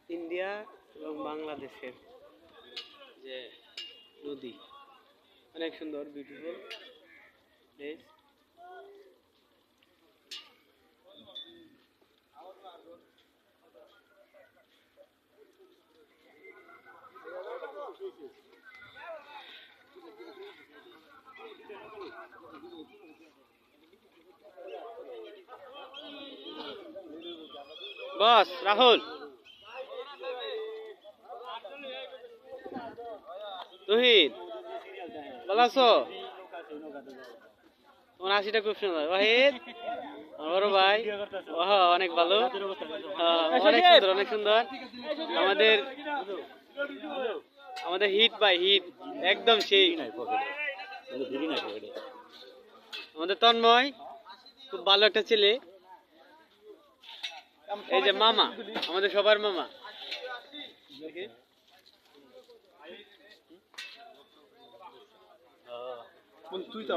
India এবং বাংলাদেশের যে নদী অনেক সুন্দর, বিউটিফুল প্লেস। বস রাহুল, তুহিন, ভালো আছো? তোমার হাসিটা খুব সুন্দর। ওয়াহিদ, আমার বড় ভাই, অনেক ভালো, অনেক সুন্দর, অনেক সুন্দর। আমাদের আমাদের হিট ভাই, হিট একদম সেই। আমাদের তন্ময় খুব ভালো একটা ছেলে। এই যে মামা, আমাদের সবার মামা। তুই তো